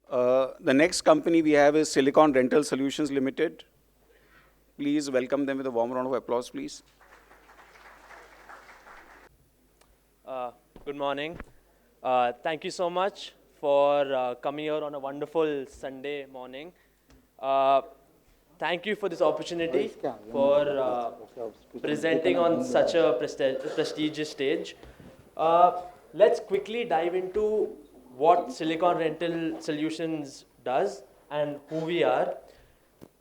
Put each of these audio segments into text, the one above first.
The next company we have is Silicon Rental Solutions Limited. Please welcome them with a warm round of applause, please. Uh, Good morning. Thank you so much for coming here on a wonderful Sunday morning. Uh, Thank you for this opportunity for presenting on such a prestigious stage. Uh, let's quickly dive into what Silicon Rental Solutions does and who we are.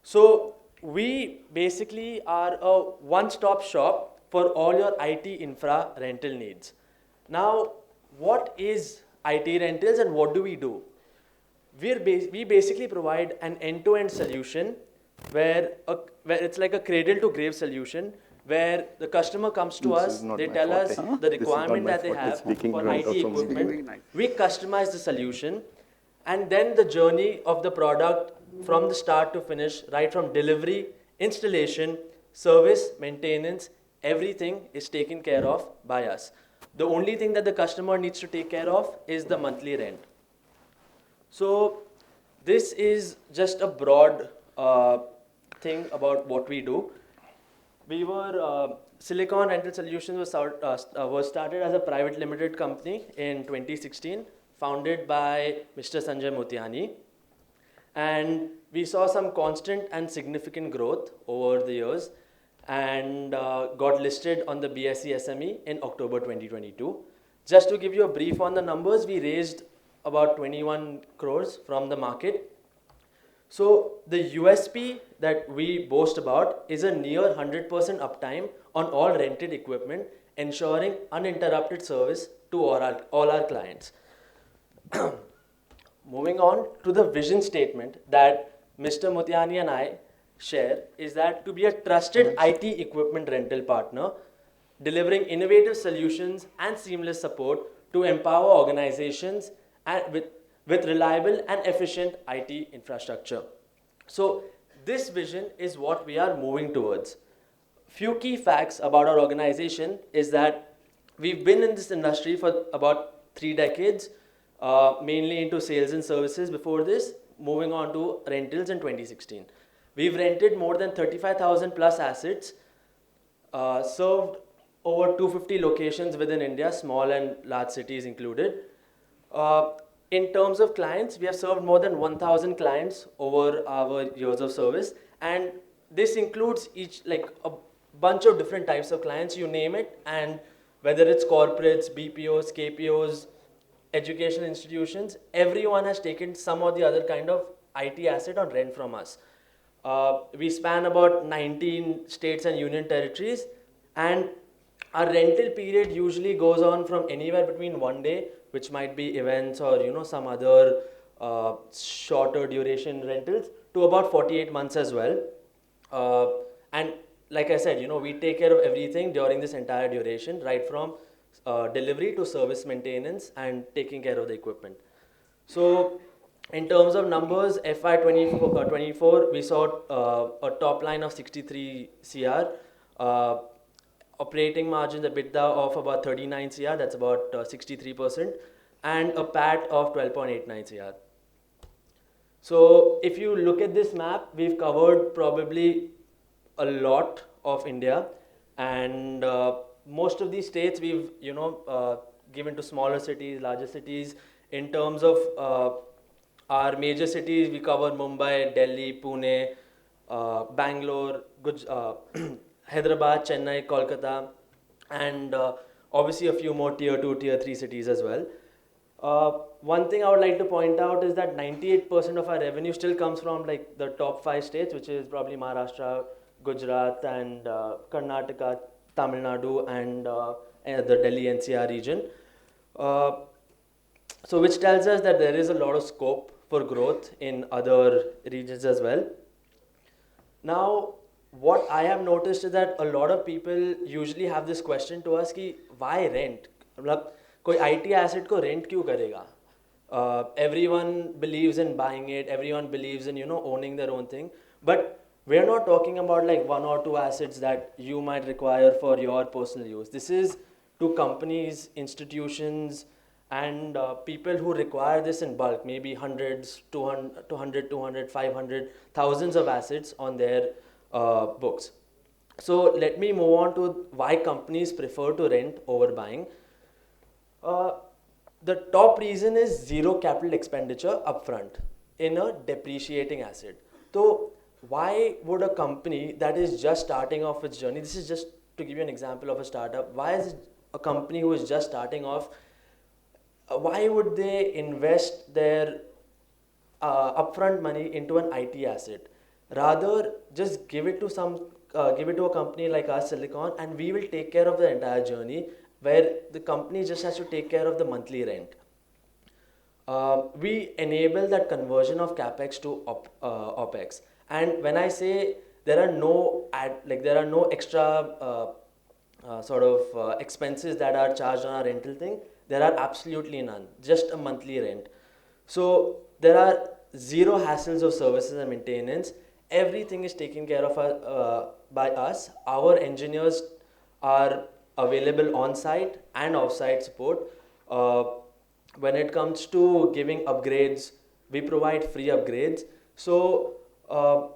So we basically are a one-stop shop for all your IT infra rental needs. Now, what is IT rentals and what do we do? We basically provide an end-to-end solution where it's like a cradle-to-grave solution where the customer comes to us, they tell us the requirement that they have for IT equipment, we customize the solution, and then the journey of the product from the start to finish, right from delivery, installation, service, maintenance, everything is taken care of by us. The only thing that the customer needs to take care of is the monthly rent. So this is just a broad thing about what we do. Silicon Rental Solutions was started as a private limited company in 2016, founded by Mr. Sanjay Motiani. And we saw some constant and significant growth over the years and got listed on the BSE SME in October 2022. Just to give you a brief on the numbers, we raised about 21 crores from the market. So the USP that we boast about is a near 100% uptime on all rented equipment, ensuring uninterrupted service to all our clients. Moving on to the vision statement that Mr. Motiani and I share is that to be a trusted IT equipment rental partner, delivering innovative solutions and seamless support to empower organizations with reliable and efficient IT infrastructure. So this vision is what we are moving towards. Few key facts about our organization is that we've been in this industry for about 3 decades, mainly into sales and services before this, moving on to rentals in 2016. We've rented more than 35,000 plus assets, served over 250 locations within India, small and large cities included. In terms of clients, we have served more than 1,000 clients over our years of service, and this includes a bunch of different types of clients, you name it, and whether it's corporates, BPOs, KPOs, education institutions, everyone has taken some or the other kind of IT asset on rent from us. We span about 19 states and union territories, and our rental period usually goes on from anywhere between 1 day, which might be events or some other shorter duration rentals, to about 48 months as well. And like I said, we take care of everything during this entire duration, right from delivery to service maintenance and taking care of the equipment. So in terms of numbers, FY 24, we saw a top line of 63 CR, operating margins EBITDA of about 39 CR, that's about 63%, and a PAT of 12.89 CR. So if you look at this map, we've covered probably a lot of India, and most of these states we've given to smaller cities, larger cities. In terms of our major cities, we cover Mumbai, Delhi, Pune, Bangalore, Hyderabad, Chennai, Kolkata, and obviously a few more tier 2, tier 3 cities as well. One thing I would like to point out is that 98% of our revenue still comes from like the top 5 states, which is probably Maharashtra, Gujarat, and Karnataka, Tamil Nadu, and the Delhi NCR region. So which tells us that there is a lot of scope for growth in other regions as well. Now, what I have noticed is that a lot of people usually have this question to us कि why rent? मतलब कोई IT asset को rent क्यों करेगा? Everyone believes in buying it. Everyone believes in owning their own thing. But we're not talking about like 1 or 2 assets that you might require for your personal use. This is to companies, institutions, and people who require this in bulk, maybe hundreds, 200, 500, thousands of assets on their books. So let me move on to why companies prefer to rent over buying. Uh, the top reason is zero capital expenditure upfront in a depreciating asset. So why would a company that is just starting off its journey, this is just to give you an example of a startup, why is a company who is just starting off, why would they invest their upfront money into an IT asset? Rather, just give it to a company like us, Silicon, and we will take care of the entire journey, where the company just has to take care of the monthly rent. We enable that conversion of capex to opex. And when I say there are no there are no extra expenses that are charged on our rental thing, there are absolutely none. Just a monthly rent. So there are zero hassles of services and maintenance. Everything is taken care of by us. Our engineers are available on site and off site support. Uh, when it comes to giving upgrades, we provide free upgrades. So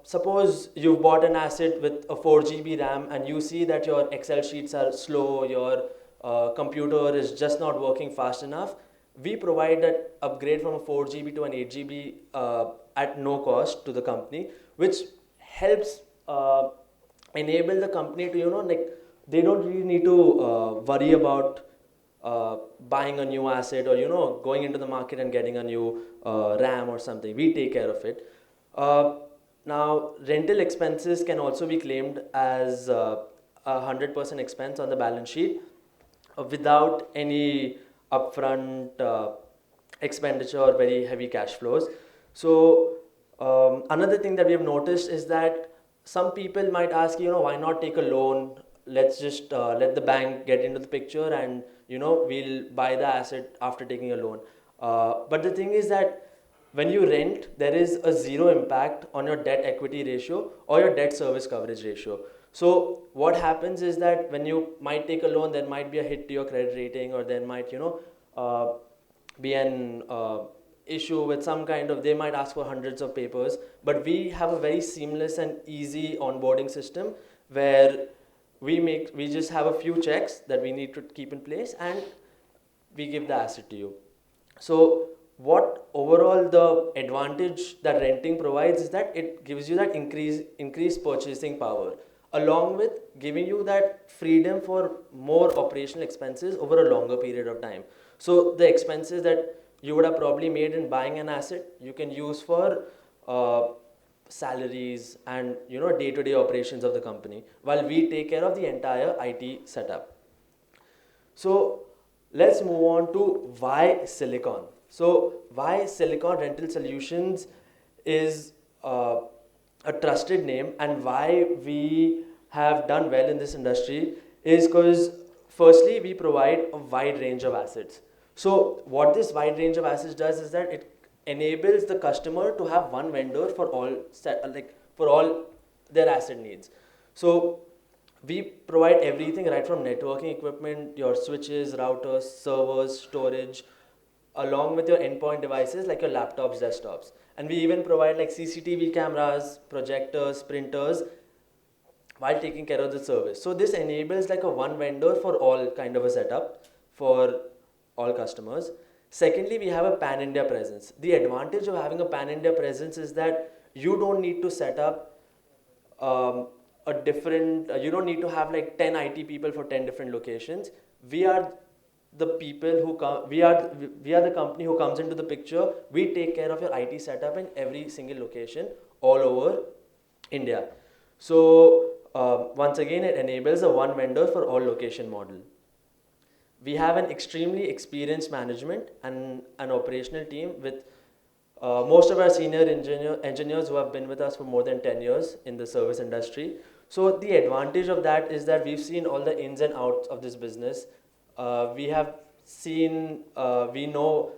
suppose you've bought an asset with a 4 GB RAM and you see that your Excel sheets are slow, your computer is just not working fast enough. We provide that upgrade from a 4 GB to an 8 GB at no cost to the company, which helps enable the company to, they don't really need to worry about buying a new asset, or going into the market and getting a new RAM or something. We take care of it. Now rental expenses can also be claimed as 100% expense on the balance sheet without any upfront expenditure or very heavy cash flows. So another thing that we have noticed is that some people might ask, why not take a loan? Let's just let the bank get into the picture, and we'll buy the asset after taking a loan. But the thing is that when you rent, there is a zero impact on your debt equity ratio or your debt service coverage ratio. So what happens is that when you might take a loan, there might be a hit to your credit rating, or there might be an issue with some kind of, they might ask for hundreds of papers. But we have a very seamless and easy onboarding system, where we just have a few checks that we need to keep in place, and we give the asset to you. So what overall the advantage that renting provides is that it gives you that increased purchasing power, along with giving you that freedom for more operational expenses over a longer period of time. So the expenses that you would have probably made in buying an asset, you can use for salaries and day-to-day operations of the company, while we take care of the entire IT setup. So let's move on to why Silicon. So why Silicon Rental Solutions is a trusted name, and why we have done well in this industry is because firstly, we provide a wide range of assets. So what this wide range of assets does is that it enables the customer to have one vendor for all their asset needs. So we provide everything right from networking equipment, your switches, routers, servers, storage, along with your endpoint devices like your laptops, desktops. And we even provide like CCTV cameras, projectors, printers, while taking care of the service. So this enables like a one vendor for all kind of a setup for all customers. Secondly, we have a pan-India presence. The advantage of having a pan-India presence is that you don't need to set up a different, you don't need to have like 10 IT people for 10 different locations. We are the people who come, we are the company who comes into the picture. We take care of your IT setup in every single location all over India. So once again, it enables a one vendor for all location model. We have an extremely experienced management and an operational team with most of our senior engineers who have been with us for more than 10 years in the service industry. So the advantage of that is that we've seen all the ins and outs of this business. We have seen, we know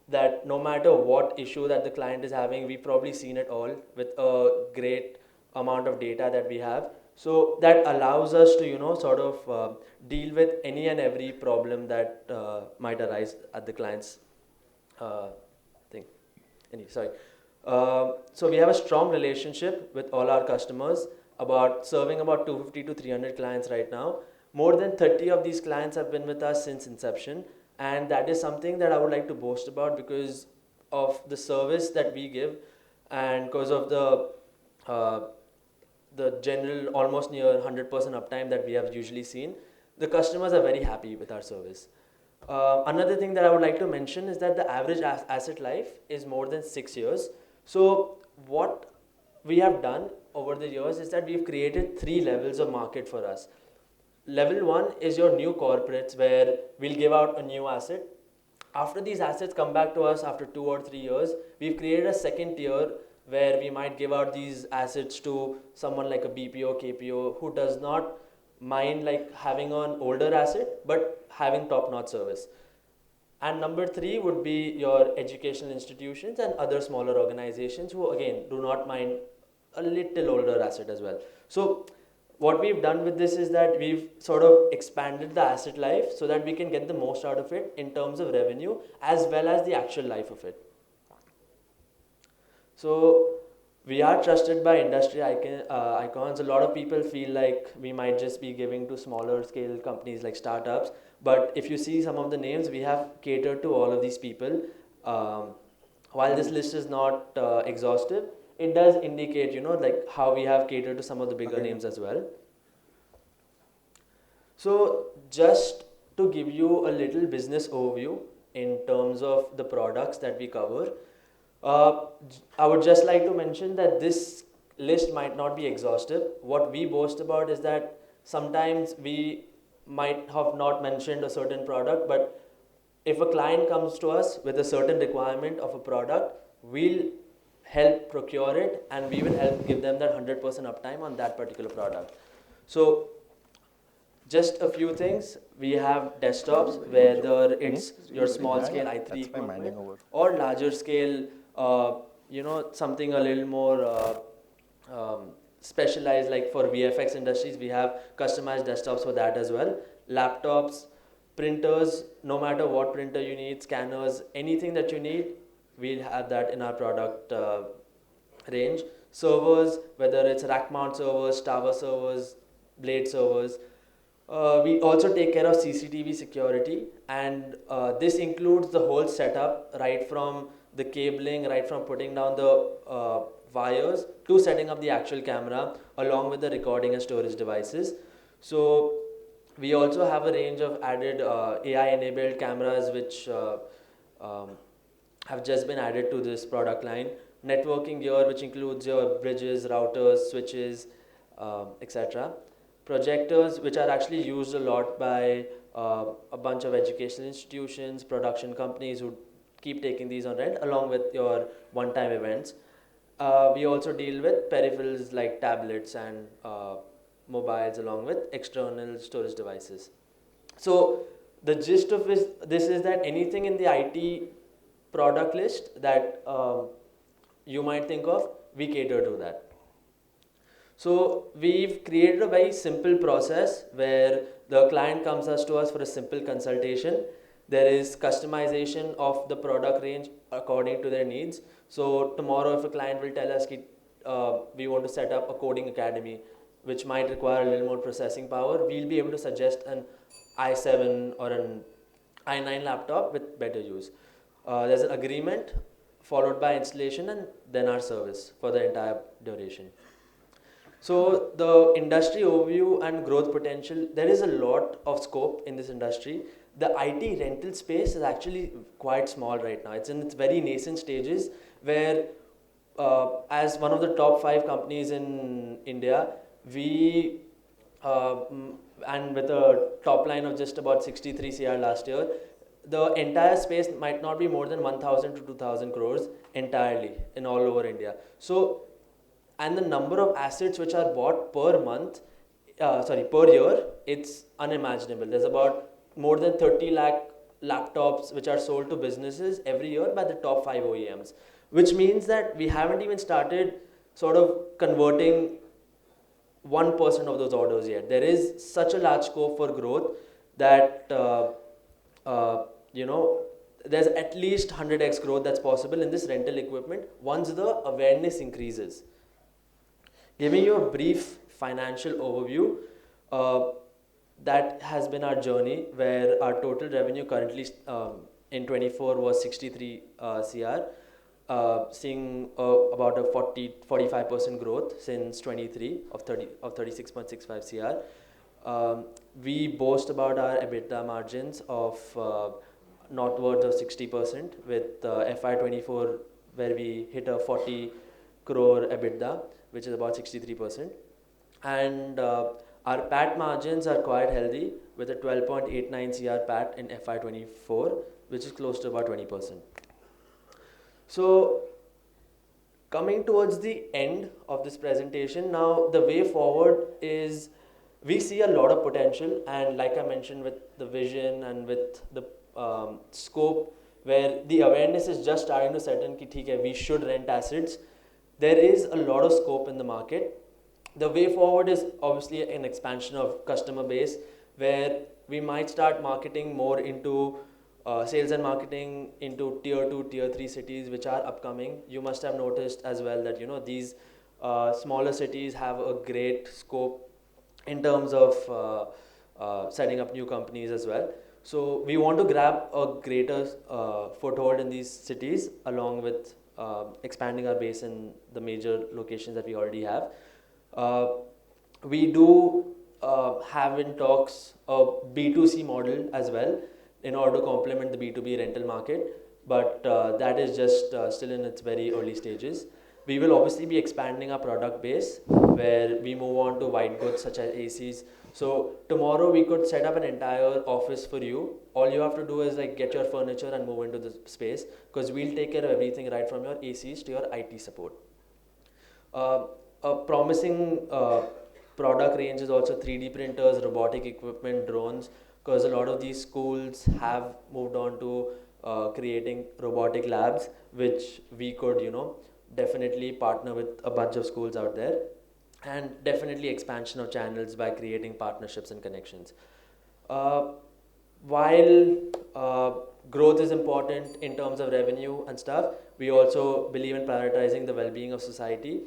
that no matter what issue that the client is having, we've probably seen it all with a great amount of data that we have. So that allows us to, you know, sort of deal with any and every problem that might arise at the client's thing. Sorry. So we have a strong relationship with all our customers, about serving about 250 to 300 clients right now. More than 30 of these clients have been with us since inception, and that is something that I would like to boast about because of the service that we give and because of uh, the general almost near 100% uptime that we have usually seen. The customers are very happy with our service. Another thing that I would like to mention is that the average asset life is more than 6 years. So what we have done over the years is that we've created 3 levels of market for us. Level 1 is your new corporates, where we'll give out a new asset. After these assets come back to us after 2 or 3 years, we've created a second tier where we might give out these assets to someone like a BPO, KPO who does not mind like having an older asset but having top-notch service. And number 3 would be your educational institutions and other smaller organizations who again do not mind a little older asset as well. So what we've done with this is that we've sort of expanded the asset life so that we can get the most out of it in terms of revenue as well as the actual life of it. So we are trusted by industry icons. A lot of people feel like we might just be giving to smaller scale companies like startups. But if you see some of the names, we have catered to all of these people. While this list is not exhaustive, it does indicate, you know, like how we have catered to some of the bigger names as well. So just to give you a little business overview in terms of the products that we cover, I would just like to mention that this list might not be exhaustive. What we boast about is that sometimes we might have not mentioned a certain product, but if a client comes to us with a certain requirement of a product, we'll help procure it and we will help give them that 100% uptime on that particular product. So just a few things. We have desktops, whether it's your small scale i3 equipment or larger scale, you know, something a little more specialized, like for VFX industries, we have customized desktops for that as well. Laptops, printers, no matter what printer you need, scanners, anything that you need, we'll have that in our product range. Servers, whether it's rack mount servers, tower servers, blade servers. We also take care of CCTV security, and this includes the whole setup, right from the cabling, right from putting down the wires to setting up the actual camera, along with the recording and storage devices. So we also have a range of added AI-enabled cameras, which have just been added to this product line. Networking gear, which includes your bridges, routers, switches, etc. Projectors, which are actually used a lot by a bunch of educational institutions, production companies who keep taking these on rent, along with your one-time events. We also deal with peripherals like tablets and mobiles, along with external storage devices. So the gist of this is that anything in the IT product list that you might think of, we cater to that. So we've created a very simple process where the client comes to us for a simple consultation. There is customization of the product range according to their needs. So tomorrow if a client will tell us we want to set up a coding academy, which might require a little more processing power, we'll be able to suggest an i7 or an i9 laptop with better use. There's an agreement followed by installation and then our service for the entire duration. So the industry overview and growth potential, there is a lot of scope in this industry. The IT rental space is actually quite small right now. It's in its very nascent stages, where as one of the top 5 companies in India, we and with a top line of just about 63 CR last year, the entire space might not be more than 1,000 to 2,000 crores entirely in all over India. So, and the number of assets which are bought per month, per year, it's unimaginable. There's about more than 30 lakh laptops which are sold to businesses every year by the top 5 OEMs, which means that we haven't even started sort of converting 1% of those orders yet. There is such a large scope for growth that you know, there's at least 100x growth that's possible in this rental equipment once the awareness increases. Giving you a brief financial overview, that has been our journey, where our total revenue currently in 24 was 63 CR, seeing about a 45% growth since 23 of 36.65 CR. We boast about our EBITDA margins of northwards of 60% with FY24, where we hit a 40 crore EBITDA, which is about 63%. And our PAT margins are quite healthy with a 12.89 CR PAT in FY24, which is close to about 20%. So coming towards the end of this presentation, now the way forward is we see a lot of potential, and like I mentioned, with the vision and with the scope, where the awareness is just starting to set in, ki theek hai, we should rent assets. There is a lot of scope in the market. The way forward is obviously an expansion of customer base, where we might start marketing more into sales and marketing into tier 2, tier 3 cities, which are upcoming. You must have noticed as well that, you know, these smaller cities have a great scope in terms of setting up new companies as well. So we want to grab a greater foothold in these cities, along with expanding our base in the major locations that we already have. We do have in talks a B2C model as well, in order to complement the B2B rental market, but that is just still in its very early stages. We will obviously be expanding our product base, where we move on to white goods such as ACs. So tomorrow we could set up an entire office for you. All you have to do is like get your furniture and move into the space, because we'll take care of everything, right from your ACs to your IT support. A promising product range is also 3D printers, robotic equipment, drones, because a lot of these schools have moved on to creating robotic labs, which we could, you know, definitely partner with a bunch of schools out there, and definitely expansion of channels by creating partnerships and connections. While growth is important in terms of revenue and stuff, we also believe in prioritizing the well-being of society.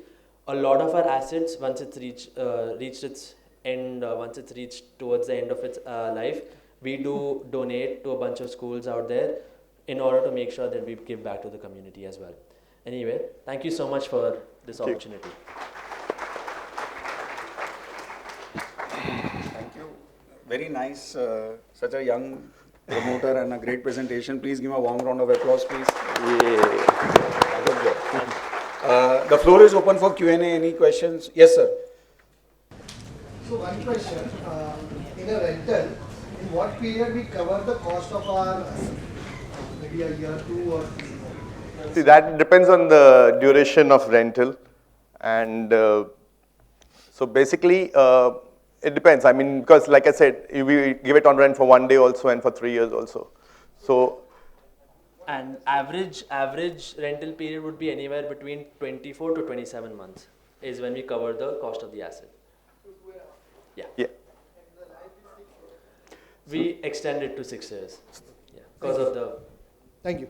A lot of our assets, once it's reached its end, once it's reached towards the end of its life, we do donate to a bunch of schools out there in order to make sure that we give back to the community as well. Anyway, thank you so much for this opportunity. Thank you. Very nice. Such a young promoter and a great presentation. Please give him a warm round of applause, please. Yeah. Good job. The floor is open for Q&A. Any questions? Yes, sir. So one question, in a rental, in what period we cover the cost of our asset? Maybe a year, 2 or 3 years? See, that depends on the duration of rental, and so basically it depends. I mean, because like I said, we give it on rent for 1 day also and for 3 years also. So, and average rental period would be anywhere between 24 to 27 months is when we cover the cost of the asset. Yeah. We extend it to 6 years. Yeah, because of the. Thank you.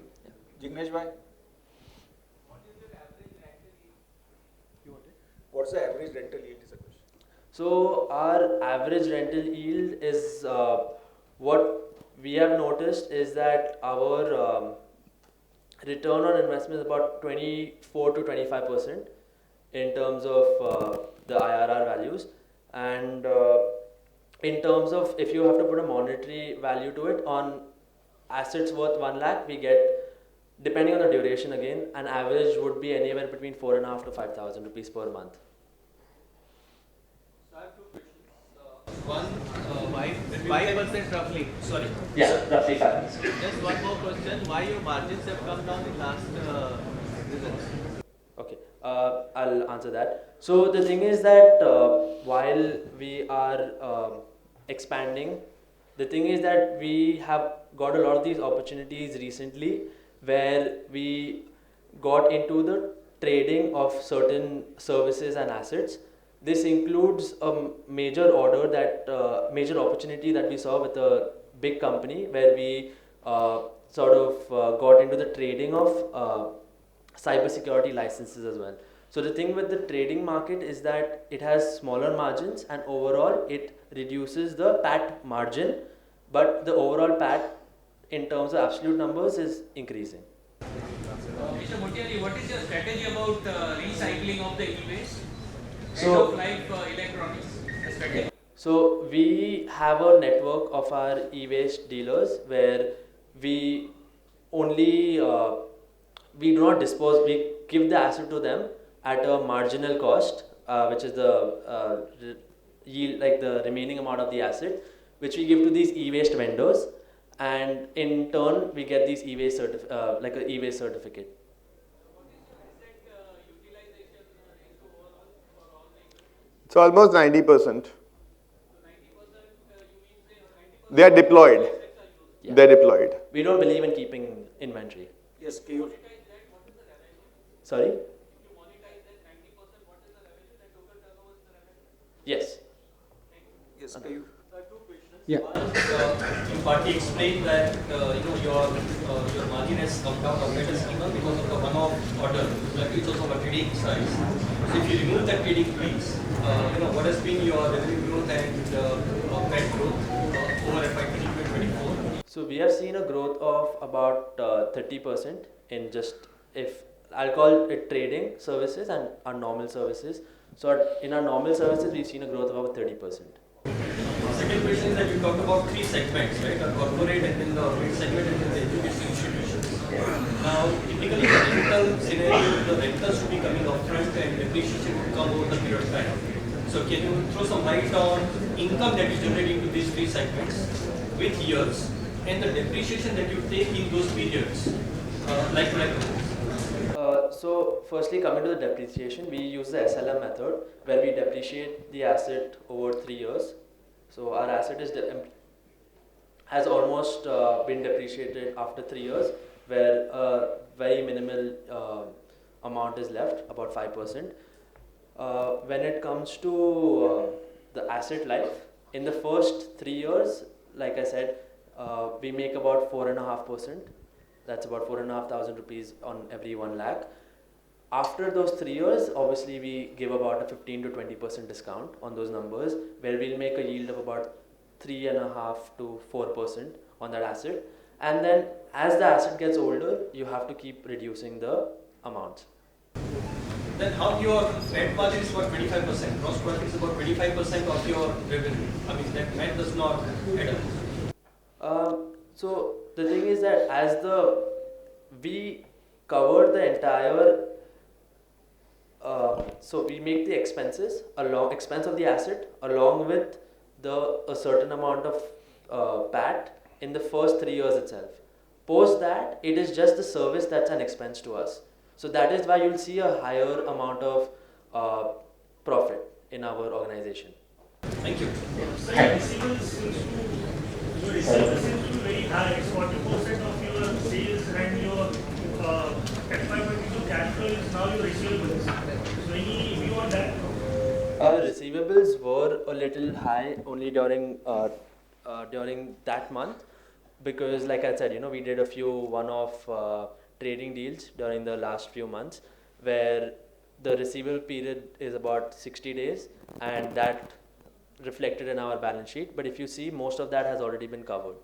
Jignesh bhai. What's the average rental yield is the question. So our average rental yield is what we have noticed is that our return on investment is about 24 to 25% in terms of the IRR values, and in terms of if you have to put a monetary value to it, on assets worth 1 lakh, we get, depending on the duration again, an average would be anywhere between 4,500 to 5,000 rupees per month. So I have 2 questions. One, 5% roughly. Sorry. Yeah, roughly 5%. Just one more question. Why your margins have come down in last results? Okay, I'll answer that. So the thing is that while we are expanding, the thing is that we have got a lot of these opportunities recently, where we got into the trading of certain services and assets, This includes a major order major opportunity that we saw with a big company where we got into the trading of cybersecurity licenses as well. So the thing with the trading market is that it has smaller margins and overall it reduces the PAT margin, but the overall PAT in terms of absolute numbers is increasing. Mr. Motiani, what is your strategy about recycling of the e-waste? End So- of life electronics strategy. So we have a network of our e-waste dealers where we only we do not dispose. We give the asset to them at a marginal cost, which is the yield, like the remaining amount of the asset, which we give to these e-waste vendors, and in turn we get these e-waste like a e-waste certificate. It's almost 90%. They are deployed. Yeah. They're deployed. We don't believe in keeping inventory. Yes, can you? Sorry? Yes. Yes, can you? You partly explained that your margin has come down or better schema because of the one-off order, like it's also a trading size. So if you remove that trading piece, what has been your revenue growth and net growth over FY 2024? So we have seen a growth of about 30% in just, if I'll call it trading services and our normal services. So in our normal services, we've seen a growth of about 30%. Second question is that you talked about three segments, right? A corporate and then the mid segment and then the education institutions. Now, typically in the rental scenario, the rentals should be coming upfront and depreciation would come over the period of time. So can you throw some light on income that is generated into these three segments with years and the depreciation that you take in those periods, like. So firstly, coming to the depreciation, we use the SLM method where we depreciate the asset over 3 years. So our asset has almost been depreciated after 3 years, where very minimal amount is left, about 5%. When it comes to the asset life, in the first 3 years, like I said, we make about 4.5%. That's about 4,500 rupees on every 1 lakh. After those 3 years, obviously we give about a 15 to 20% discount on those numbers, where we'll make a yield of about 3.5 to 4% on that asset. And then as the asset gets older, you have to keep reducing the amounts. Then how your net margin is about 25%, gross profit is about 25% of your revenue. I mean, that math does not add up. So the thing is that we cover the entire, so we make the expenses expense of the asset along with a certain amount of PAT in the first 3 years itself. Post that, it is just the service that's an expense to us. So that is why you'll see a higher amount of profit in our organization. Thank you. So your receivables seems to be very high. It's 40% of your sales and your FY22 cash flow is now your receivables. So any view on that? Our receivables were a little high only during that month, because like I said, we did a few one-off trading deals during the last few months where the receivable period is about 60 days, and that reflected in our balance sheet. But if you see, most of that has already been covered.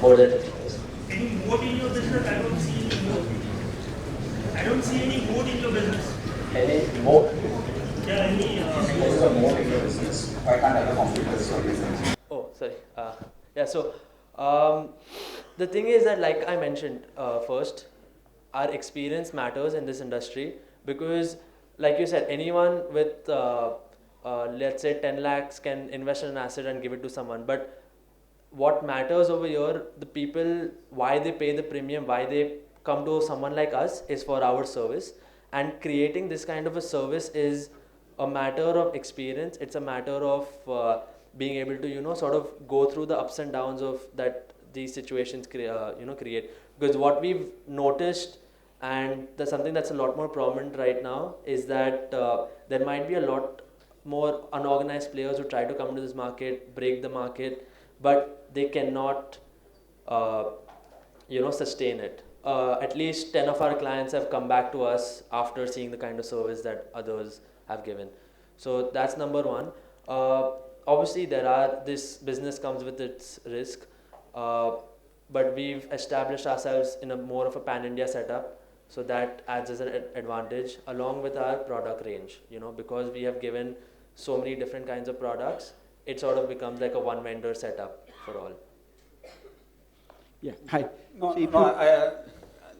More than 50%. Any moat in your business? I don't see any moat. I don't see any moat in your business. Any more? Yeah, any. What is the moat in your business? Why can't other competitors your business? Oh, sorry. Yeah, so the thing is that, like I mentioned first, our experience matters in this industry, because, like you said, anyone with, let's say, 10 lakhs can invest in an asset and give it to someone. But what matters over here, the people, why they pay the premium, why they come to someone like us, is for our service. And creating this kind of a service is a matter of experience. It's a matter of being able to, sort of go through the ups and downs of that these situations create. Because what we've noticed, and that's something that's a lot more prominent right now, is that there might be a lot more unorganized players who try to come into this market, break the market, but they cannot, sustain it. At least 10 of our clients have come back to us after seeing the kind of service that others have given. So that's number one. Obviously, this business comes with its risk, but we've established ourselves in a more of a pan-India setup, so that adds as an advantage along with our product range. Because we have given so many different kinds of products, it sort of becomes like a one vendor setup for all. Yeah, hi. No, See, no,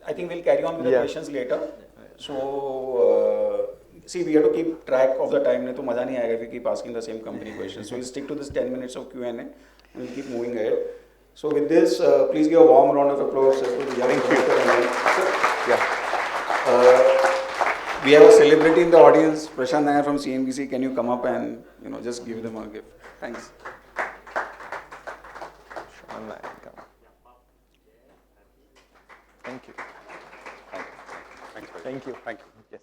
I think we'll carry on with the Yeah. questions later. So, see, we have to keep track of the time. नहीं तो मजा नहीं आएगा if we keep asking the same company questions. So we'll stick to this 10 minutes of Q&A and we'll keep moving ahead. So with this, please give a warm round of applause to the young speaker. Yeah. We have a celebrity in the audience, Prashant Nair from CNBC. Can you come up and just give them a gift? Thanks. Thank you. Thank you. Thank you. Thank you. Yes.